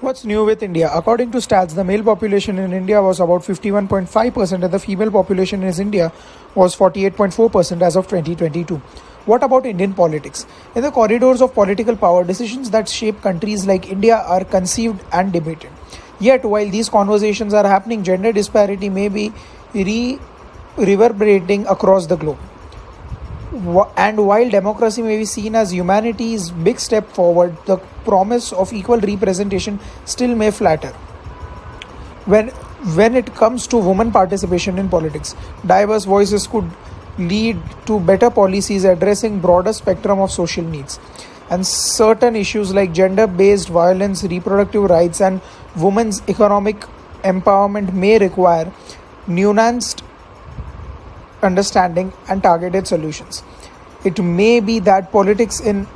What's new with India? According to stats, the male population in India was about 51.5% and the female population in India was 48.4% as of 2022. What about Indian politics? In the corridors of political power, decisions that shape countries like India are conceived and debated. Yet, while these conversations are happening, gender disparity may be reverberating across the globe. And while democracy may be seen as humanity's big step forward, the promise of equal representation still may flatter. When it comes to women participation in politics, diverse voices could lead to better policies addressing broader spectrum of social needs. And certain issues like gender-based violence, reproductive rights, and women's economic empowerment may require nuanced understanding and targeted solutions. It may be that politics in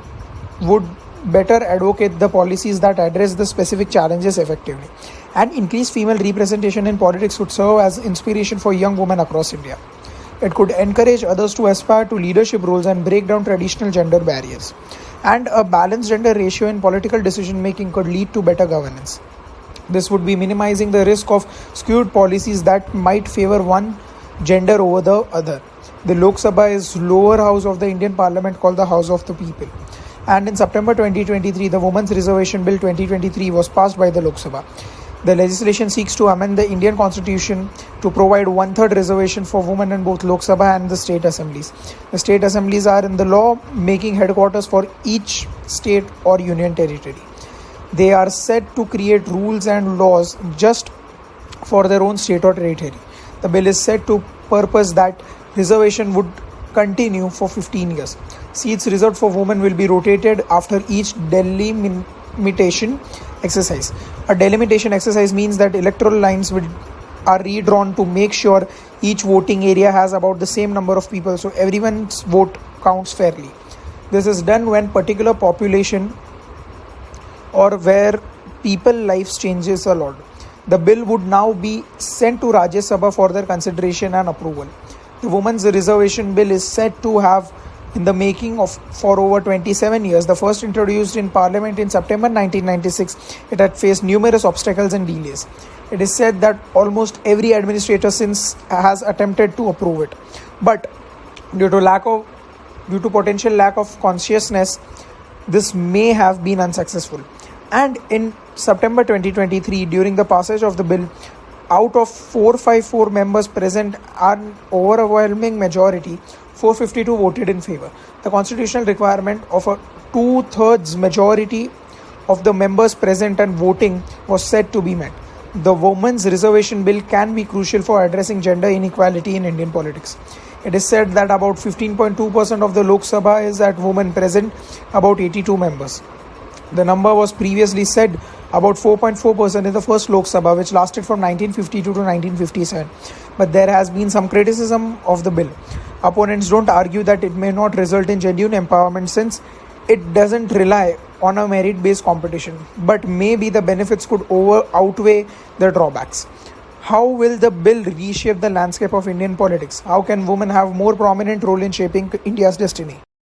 would better advocate the policies that address the specific challenges effectively. And increased female representation in politics could serve as inspiration for young women across India. It could encourage others to aspire to leadership roles and break down traditional gender barriers. And a balanced gender ratio in political decision making could lead to better governance. This would be minimizing the risk of skewed policies that might favor one gender over the other. The Lok Sabha is lower house of the Indian Parliament called the House of the People. And in September 2023, the Women's Reservation Bill 2023 was passed by the Lok Sabha. The legislation seeks to amend the Indian Constitution to provide one-third reservation for women in both Lok Sabha and the state assemblies. The state assemblies are in the law-making headquarters for each state or union territory. They are set to create rules and laws just for their own state or territory. The bill is set to purpose that reservation would continue for 15 years. Seats reserved for women will be rotated after each delimitation exercise. A delimitation exercise means that electoral lines are redrawn to make sure each voting area has about the same number of people, so everyone's vote counts fairly. This is done when particular population or where people lives changes a lot. The bill would now be sent to Rajya Sabha for their consideration and approval. The Women's Reservation Bill is said to have in the making for over 27 years. The first introduced in Parliament in September 1996, it had faced numerous obstacles and delays. It is said that almost every administrator since has attempted to approve it. But due to potential lack of consciousness, this may have been unsuccessful. And in September 2023, during the passage of the bill, out of 454 members present, an overwhelming majority, 452 voted in favor. The constitutional requirement of a 2/3 majority of the members present and voting was said to be met. The Women's Reservation Bill can be crucial for addressing gender inequality in Indian politics. It is said that about 15.2% of the Lok Sabha is at women present, about 82 members. The number was previously said about 4.4% in the first Lok Sabha, which lasted from 1952 to 1957. But there has been some criticism of the bill. Opponents don't argue that it may not result in genuine empowerment since it doesn't rely on a merit-based competition. But maybe the benefits could outweigh the drawbacks. How will the bill reshape the landscape of Indian politics? How can women have more prominent role in shaping India's destiny?